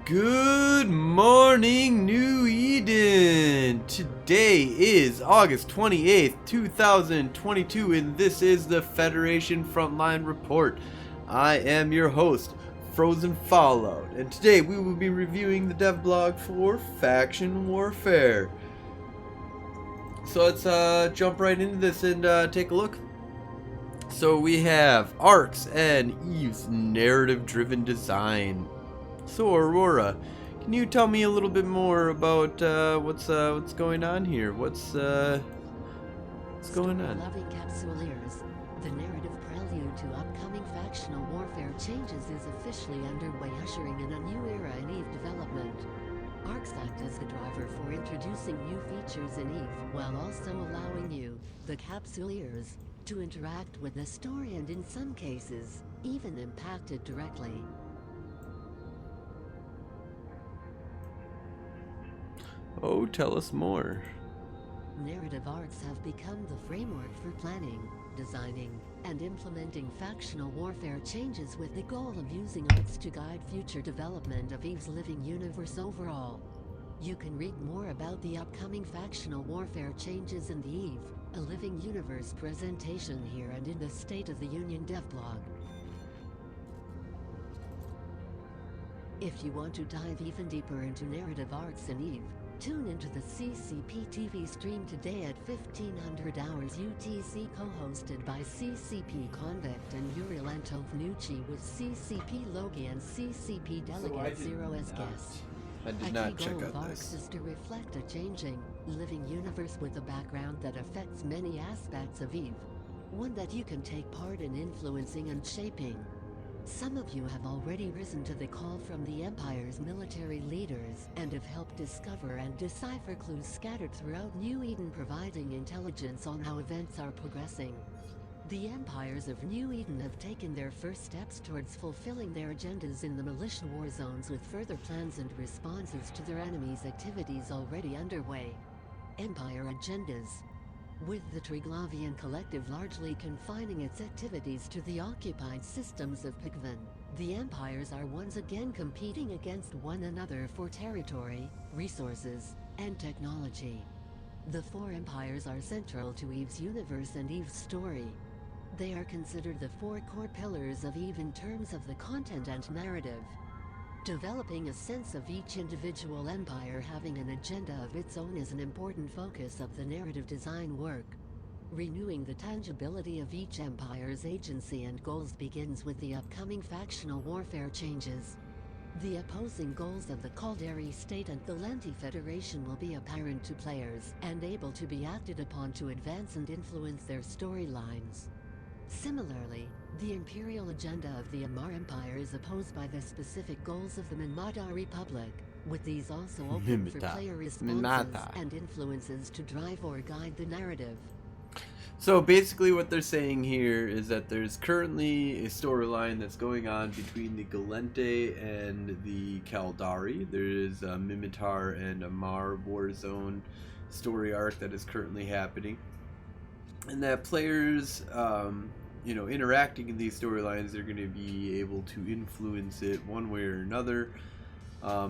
Good morning, New Eden! Today is August 28th, 2022, and this is the Federation Frontline Report. I am your host, Frozen Fallout, and today we will be reviewing the dev blog for Faction Warfare. So let's jump right into this and take a look. So we have Arx and Eve's narrative-driven design. So Aurora, can you tell me a little bit more about what's going on here? What's going on? Loving Capsuleers, the narrative prelude to upcoming factional warfare changes is officially underway, ushering in a new era in EVE development. Arx act as the driver for introducing new features in EVE, while also allowing you, the Capsuleers, to interact with the story and in some cases, even impact it directly. Oh, tell us more. Narrative arcs have become the framework for planning, designing, and implementing factional warfare changes with the goal of using arcs to guide future development of EVE's living universe overall. You can read more about the upcoming factional warfare changes in the EVE, a living universe presentation here and in the State of the Union dev blog. If you want to dive even deeper into narrative arcs in EVE, tune into the CCP TV stream today at 1500 hours UTC, co-hosted by CCP Convict and Yuri Antovnucci, with CCP Logi and CCP Delegate Zero as guests. I did not check goal out of Arx this. is to reflect a changing, living universe with a background that affects many aspects of EVE, one that you can take part in influencing and shaping. Some of you have already risen to the call from the Empire's military leaders and have helped discover and decipher clues scattered throughout New Eden, providing intelligence on how events are progressing. The Empires of New Eden have taken their first steps towards fulfilling their agendas in the militia war zones, with further plans and responses to their enemies' activities already underway. Empire agendas. With the Triglavian Collective largely confining its activities to the occupied systems of Pikven, the Empires are once again competing against one another for territory, resources, and technology. The four Empires are central to EVE's universe and EVE's story. They are considered the four core pillars of EVE in terms of the content and narrative. Developing a sense of each individual empire having an agenda of its own is an important focus of the narrative design work. Renewing the tangibility of each empire's agency and goals begins with the upcoming factional warfare changes. The opposing goals of the Caldari State and the Lenti Federation will be apparent to players and able to be acted upon to advance and influence their storylines. Similarly, the imperial agenda of the Amarr Empire is opposed by the specific goals of the Minmata Republic, with these also open for player responses and influences to drive or guide the narrative. So basically what they're saying here is that there's currently a storyline that's going on between the Gallente and the Caldari. There is a Minmatar and Amarr Warzone story arc that is currently happening. And that players, interacting in these storylines, they're going to be able to influence it one way or another.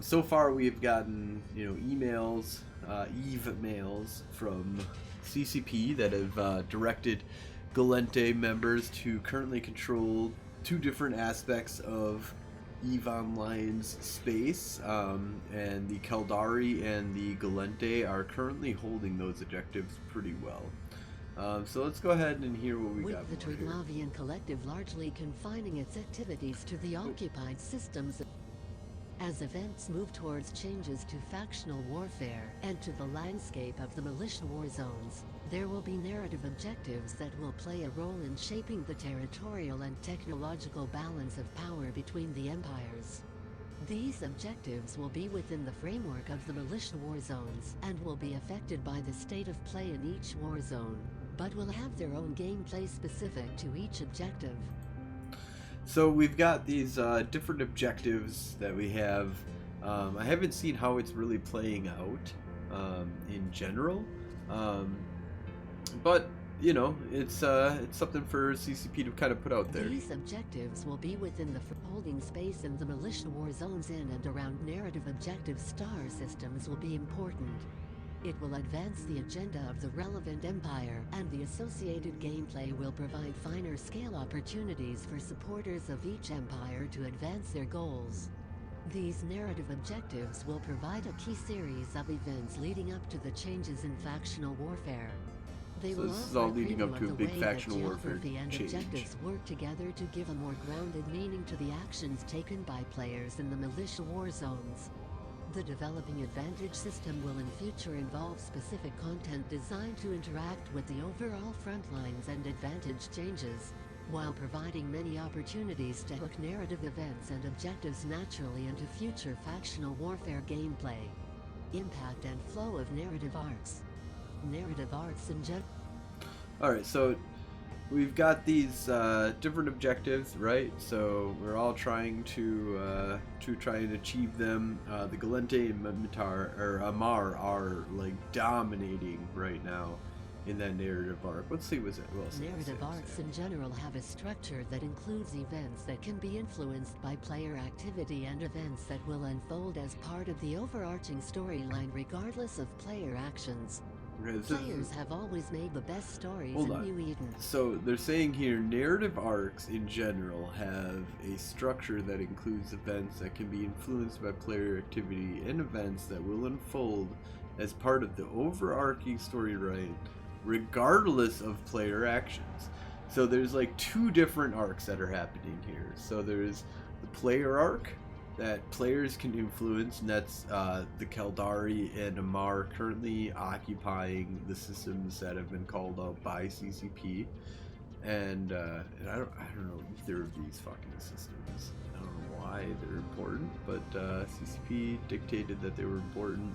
So far, we've gotten, emails, EVE mails from CCP that have directed Gallente members to currently control two different aspects of EVE Online's space, and the Caldari and the Gallente are currently holding those objectives pretty well. So let's go ahead and hear what we got. With the Triglavian Collective largely confining its activities to the occupied systems. As events move towards changes to factional warfare and to the landscape of the militia war zones, there will be narrative objectives that will play a role in shaping the territorial and technological balance of power between the empires. These objectives will be within the framework of the militia war zones and will be affected by the state of play in each war zone, but will have their own gameplay specific to each objective. So we've got these different objectives that we have. I haven't seen how it's really playing out in general, but you know, it's something for CCP to kind of put out there. These objectives will be within the holding space in the militia war zones in and around narrative objective star systems will be important. It will advance the agenda of the relevant empire, and the associated gameplay will provide finer scale opportunities for supporters of each empire to advance their goals. These narrative objectives will provide a key series of events leading up to the changes in factional warfare. They So will this is offer all a leading up preview to a of the big way factional that warfare geography and change. objectives work together to give a more grounded meaning to the actions taken by players in the militia war zones. The developing advantage system will in future involve specific content designed to interact with the overall front lines and advantage changes, while providing many opportunities to hook narrative events and objectives naturally into future factional warfare gameplay. Impact and flow of narrative arcs. Narrative arcs in general. Alright, so we've got these different objectives, right? So we're all trying to try and achieve them. The Gallente and Minmatar, or Amarr, are like dominating right now in that narrative arc. Let's see what's it. Narrative arcs in general have a structure that includes events that can be influenced by player activity and events that will unfold as part of the overarching storyline regardless of player actions. Players have always made the best stories in New Eden. So they're saying here narrative arcs in general have a structure that includes events that can be influenced by player activity and events that will unfold as part of the overarching storyline regardless of player actions. So there's like two different arcs that are happening here. So there's the player arc that players can influence, and that's the Caldari and Amarr currently occupying the systems that have been called out by CCP, and I don't know either of these fucking systems. I don't know why they're important, but CCP dictated that they were important,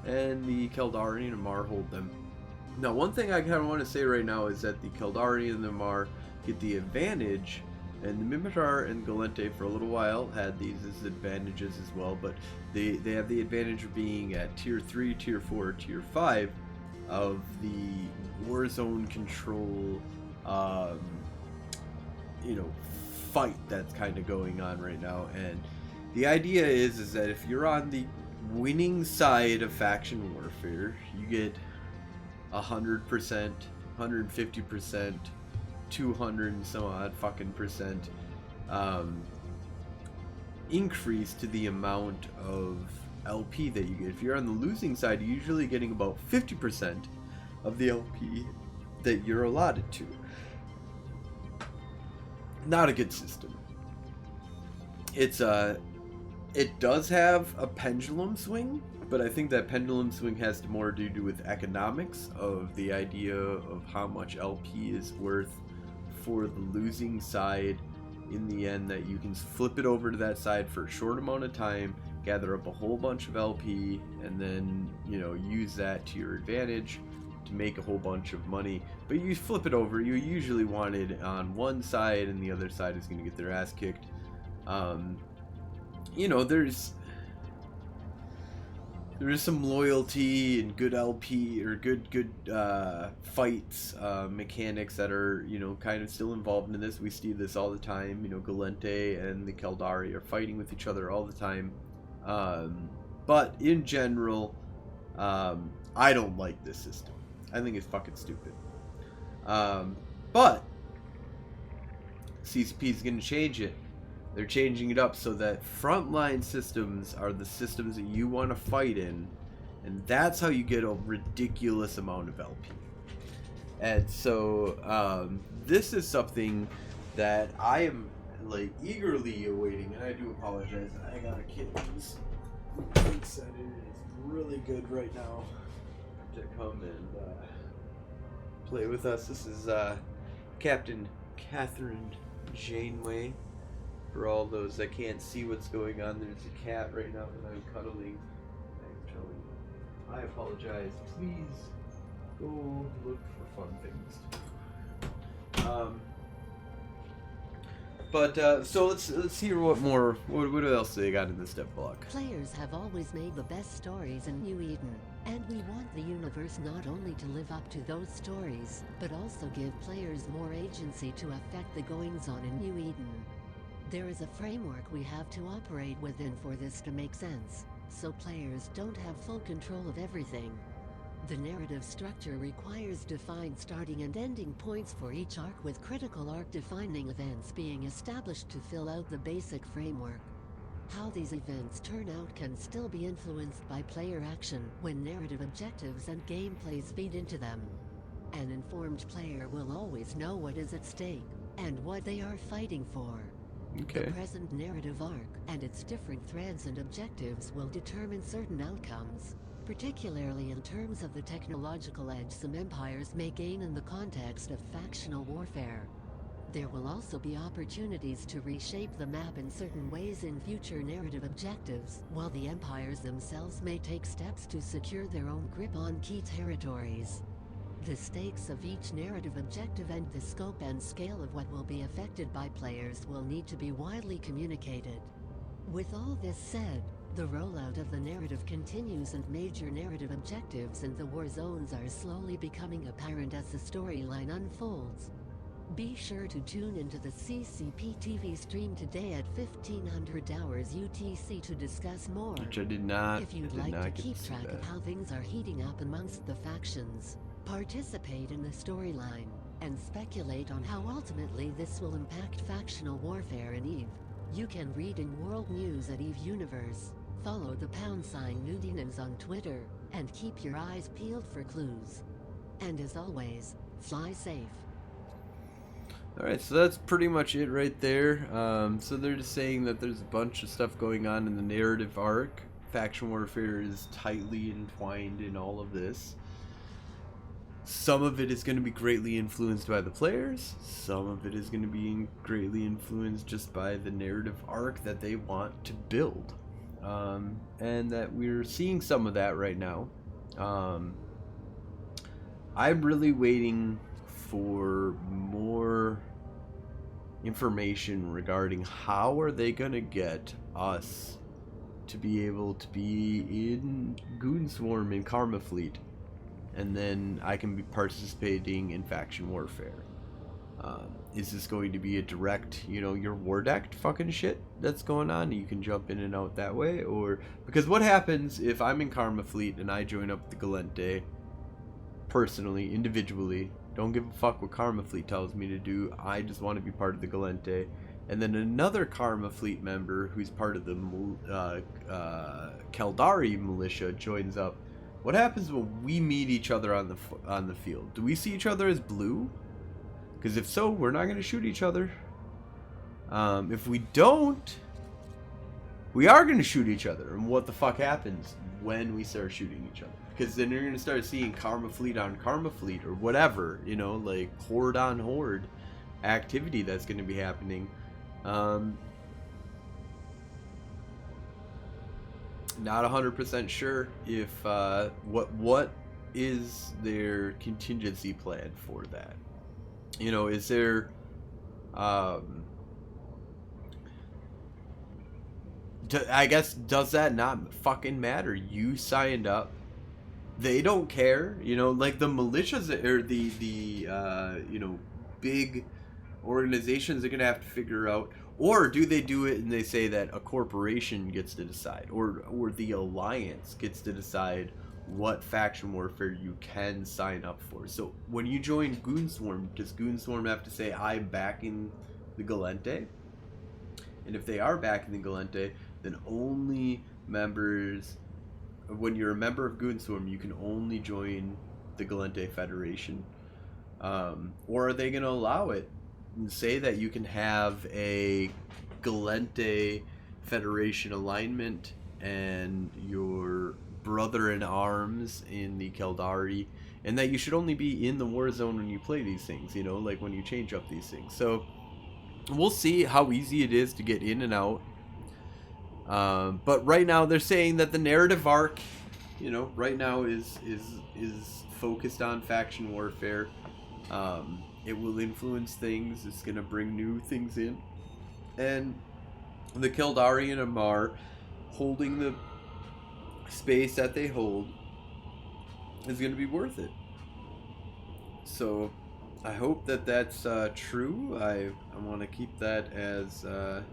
and the Caldari and Amarr hold them. Now, one thing I kind of want to say right now is that the Caldari and the Amarr get the advantage. And the Minmatar and Gallente for a little while had these as advantages as well, but they have the advantage of being at tier 3, tier 4, tier 5 of the Warzone control, fight that's kind of going on right now. And the idea is that if you're on the winning side of faction warfare, you get 100%, 150%, 200 and some odd fucking percent increase to the amount of LP that you get. If you're on the losing side, you're usually getting about 50% of the LP that you're allotted to. Not a good system. It does have a pendulum swing, but I think that pendulum swing has more to do with economics of the idea of how much LP is worth for the losing side in the end, that you can flip it over to that side for a short amount of time, gather up a whole bunch of LP, and then, use that to your advantage to make a whole bunch of money. But you flip it over, you usually want it on one side and the other side is going to get their ass kicked. There's some loyalty and good LP or good fights mechanics that are kind of still involved in this. We see this all the time. Gallente and the Caldari are fighting with each other all the time. But in general, I don't like this system. I think it's fucking stupid. But CCP is going to change it. They're changing it up so that frontline systems are the systems that you want to fight in, and that's how you get a ridiculous amount of LP. And so this is something that I am eagerly awaiting, and I do apologize. I got a kid who's excited. It's really good right now to come and play with us. This is Captain Catherine Janeway. For all those that can't see what's going on, there's a cat right now that I'm cuddling. I apologize. Please go look for fun things. But so let's hear what else they got in this dev block. Players have always made the best stories in New Eden, and we want the universe not only to live up to those stories, but also give players more agency to affect the goings-on in New Eden. There is a framework we have to operate within for this to make sense, so players don't have full control of everything. The narrative structure requires defined starting and ending points for each arc, with critical arc-defining events being established to fill out the basic framework. How these events turn out can still be influenced by player action when narrative objectives and gameplays feed into them. An informed player will always know what is at stake and what they are fighting for. Okay. The present narrative arc and its different threads and objectives will determine certain outcomes, particularly in terms of the technological edge some empires may gain in the context of factional warfare. There will also be opportunities to reshape the map in certain ways in future narrative objectives, while the empires themselves may take steps to secure their own grip on key territories. The stakes of each narrative objective and the scope and scale of what will be affected by players will need to be widely communicated. With all this said, the rollout of the narrative continues and major narrative objectives in the war zones are slowly becoming apparent as the storyline unfolds. Be sure to tune into the CCP TV stream today at 1500 hours UTC to discuss more. Which I did not. If you'd like to keep track of how things are heating up amongst the factions, participate in the storyline, and speculate on how ultimately this will impact factional warfare in EVE, you can read in World News at EVE Universe, follow the # Nudinans on Twitter, and keep your eyes peeled for clues. And as always, fly safe. Alright, so that's pretty much it right there. So they're just saying that there's a bunch of stuff going on in the narrative arc. Faction warfare is tightly entwined in all of this. Some of it is going to be greatly influenced by the players. Some of it is going to be greatly influenced just by the narrative arc that they want to build. And that we're seeing some of that right now. I'm really waiting for more information regarding how are they going to get us to be able to be in Goonswarm in Karma Fleet, and then I can be participating in faction warfare. Is this going to be a direct, your war deck fucking shit that's going on? You can jump in and out that way? Or, because what happens if I'm in Karma Fleet and I join up the Gallente, personally, individually, don't give a fuck what Karma Fleet tells me to do, I just want to be part of the Gallente, and then another Karma Fleet member who's part of the Caldari militia joins up. What happens when we meet each other on the field? Do we see each other as blue? Because if so, we're not going to shoot each other. If we don't, we are going to shoot each other. And what the fuck happens when we start shooting each other? Because then you're going to start seeing Karma Fleet on Karma Fleet or whatever, like Horde on Horde activity that's going to be happening. Not 100% sure if what is their contingency plan for that. Is there I guess, does that not fucking matter? You signed up. They don't care, like the militias or the big organizations are gonna have to figure out. Or do they do it and they say that a corporation gets to decide, or the alliance gets to decide what faction warfare you can sign up for? So when you join Goonswarm, does Goonswarm have to say, I'm backing the Gallente? And if they are backing the Gallente, then only members, when you're a member of Goonswarm, you can only join the Gallente Federation. Or are they going to allow it and say that you can have a Gallente Federation alignment and your brother in arms in the Caldari, and that you should only be in the war zone when you play these things, like when you change up these things. So we'll see how easy it is to get in and out. But right now they're saying that the narrative arc, right now is focused on faction warfare. It will influence things. It's going to bring new things in. And the Keldari and Amar holding the space that they hold is going to be worth it. So I hope that that's true. I want to keep that as a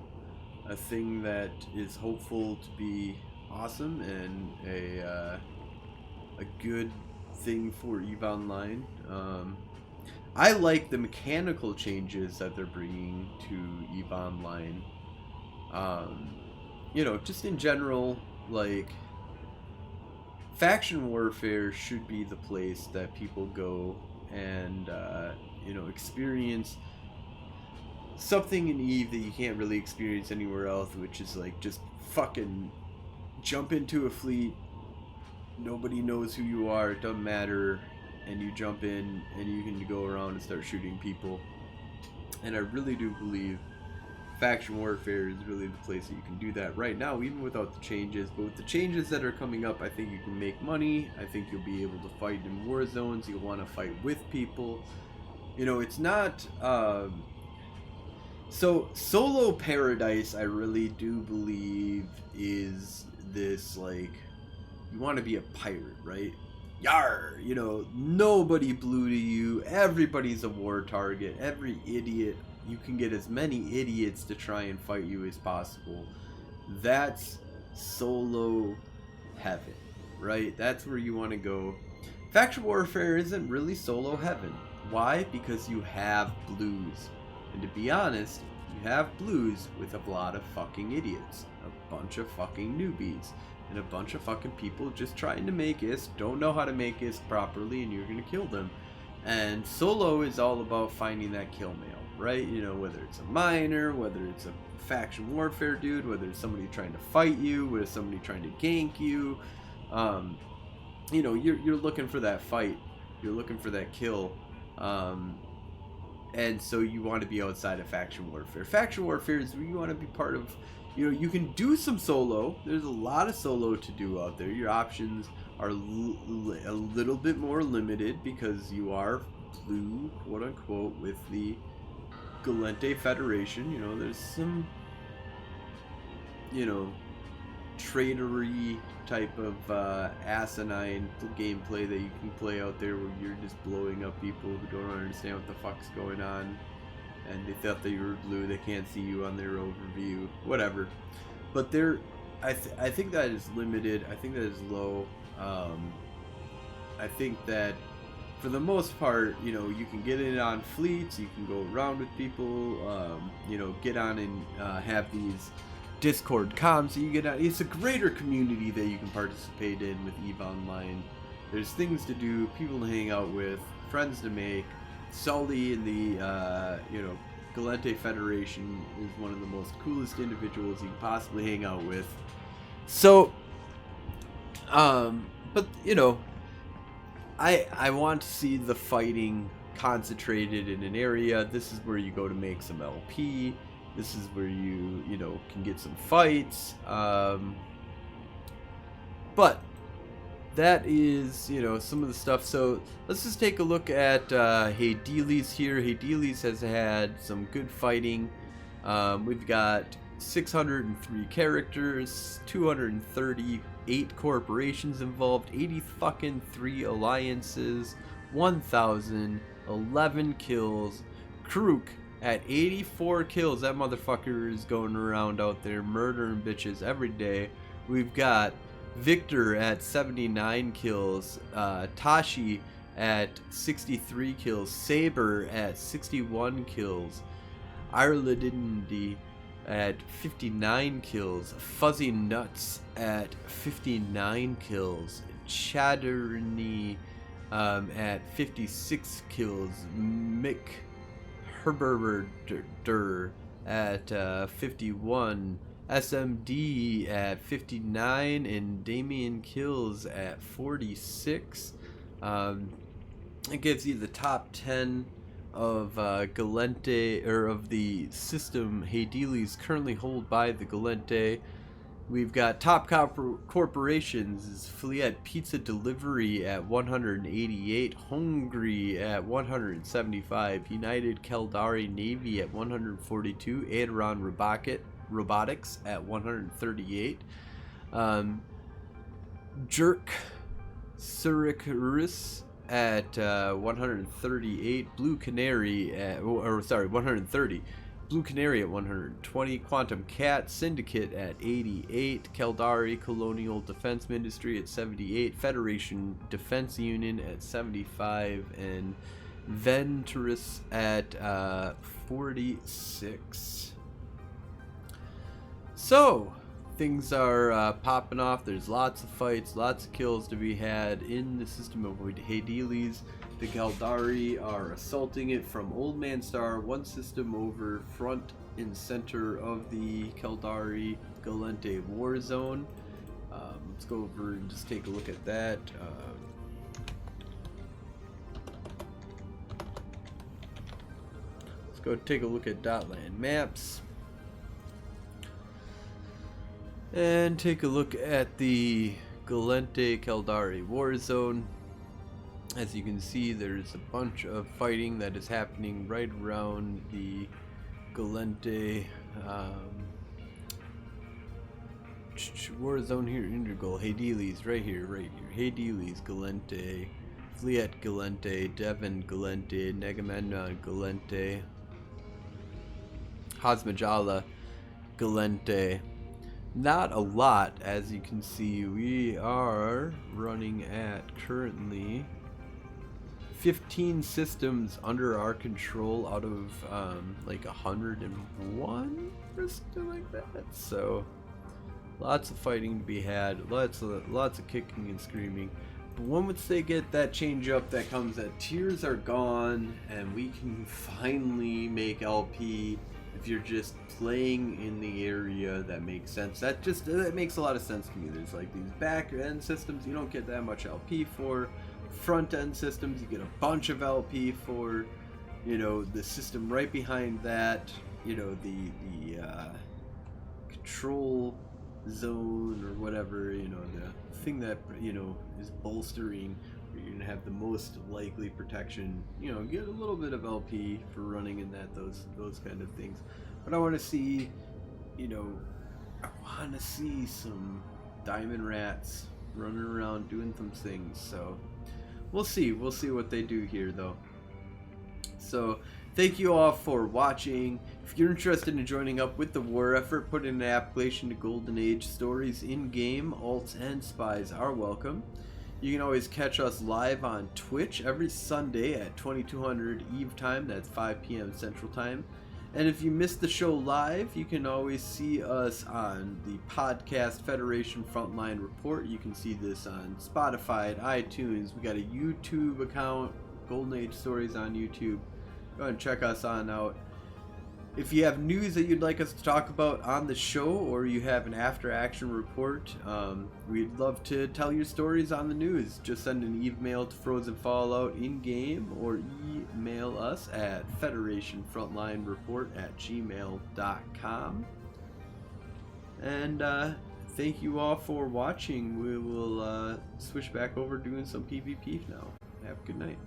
thing that is hopeful to be awesome and a good thing for EVE Online. I like the mechanical changes that they're bringing to EVE Online. Just in general, like, faction warfare should be the place that people go and experience something in EVE that you can't really experience anywhere else, which is like just fucking jump into a fleet, nobody knows who you are, it doesn't matter, and you jump in and you can go around and start shooting people. And I really do believe faction warfare is really the place that you can do that right now, even without the changes. But with the changes that are coming up, I think you can make money. I think you'll be able to fight in war zones. You'll want to fight with people. It's not so solo paradise, I really do believe, is this, like, you want to be a pirate, right? Yar, nobody blue to you, everybody's a war target, every idiot, you can get as many idiots to try and fight you as possible. That's solo heaven, right? That's where you want to go. Faction warfare isn't really solo heaven. Why? Because you have blues. And to be honest, you have blues with a lot of fucking idiots. A bunch of fucking newbies. And a bunch of fucking people just trying to make ISK, don't know how to make ISK properly, and you're gonna kill them. And solo is all about finding that kill mail, right? Whether it's a miner, whether it's a faction warfare dude, whether it's somebody trying to fight you, whether it's somebody trying to gank you. You're looking for that fight. You're looking for that kill. And so you want to be outside of faction warfare. Faction warfare is where you want to be part of. You can do some solo. There's a lot of solo to do out there. Your options are a little bit more limited because you are blue, quote unquote, with the Gallente Federation. There's some, traitory type of asinine gameplay that you can play out there where you're just blowing up people who don't understand what the fuck's going on, and they thought that you were blue, they can't see you on their overview, whatever. But I think that is limited. I think that is low. I think that for the most part, you can get in on fleets, you can go around with people, get on and have these Discord comms that you get on. It's a greater community that you can participate in with EVE Online. There's things to do, people to hang out with, friends to make. Sully in the Gallente Federation is one of the most coolest individuals you can possibly hang out with. So, but I want to see the fighting concentrated in an area. This is where you go to make some LP. This is where you can get some fights. But that is, some of the stuff. So let's just take a look at Hades here. Hades has had some good fighting. We've got 603 characters, 238 corporations involved, 83 alliances, 1,011 kills. Karuk at 84 kills. That motherfucker is going around out there murdering bitches every day. We've got Victor at 79 kills, Tashi at 63 kills, Saber at 61 kills, Irelandindi at 59 kills, Fuzzy Nuts at 59 kills, Chatterny at 56 kills, Mick Herberder at 51, SMD at 59, and Damien Kills at 46. It gives you the top 10 of Gallente, or of the system Hades currently held by the Gallente. We've got top corporations is Fliet Pizza Delivery at 188, Hungry at 175, United Caldari Navy at 142, Aderon Robotics at 138, Jerk Suricaris at 138, Blue Canary at 130. Blue Canary at 120, Quantum Cat Syndicate at 88, Caldari Colonial Defense Ministry at 78, Federation Defense Union at 75, and Venturus at 46. So, things are popping off. There's lots of fights, lots of kills to be had in the system of Hades. The Caldari are assaulting it from Old Man Star, one system over front and center of the Caldari Galente war zone. Let's go over and just take a look at that. Let's go take a look at Dotland maps. And take a look at the Galente Caldari war zone. As you can see, there's a bunch of fighting that is happening right around the Galente war zone here. Integral Hades, right here. Hades, Galente, Fliet Galente, Devon Galente, Negamendon Galente, Hasmajala Galente. Not a lot, as you can see. We are running at currently 15 systems under our control out of like 101 or something like that. So lots of fighting to be had, lots of kicking and screaming. But once they get that change up, that comes that tiers are gone and we can finally make LP. If you're just playing in the area, that makes sense. That makes a lot of sense to me. There's like these back end systems you don't get that much LP for. Front end systems you get a bunch of LP for. You know, the system right behind that, you know, the control zone or whatever, you know, the thing that, you know, is bolstering, where you're gonna have the most likely protection, you know, get a little bit of LP for running in that, those kind of things. But I want to see, you know, I want to see some diamond rats running around doing some things. So we'll see what they do here though. So thank you all for watching. If you're interested in joining up with the war effort, put in an application to Golden Age stories in game. Alts and spies are welcome. You can always catch us live on Twitch every Sunday at 2200 Eve time. That's 5 p.m. Central Time. And if you missed the show live, you can always see us on the podcast Federation Frontline Report. You can see this on Spotify, iTunes. We got a YouTube account, Golden Age Stories on YouTube. Go ahead and check us on out. If you have news that you'd like us to talk about on the show, or you have an after action report, we'd love to tell your stories on the news. Just send an email to Frozen Fallout in game, or email us at federationfrontlinereport@gmail.com. And thank you all for watching. We will switch back over doing some PvP now. Have a good night.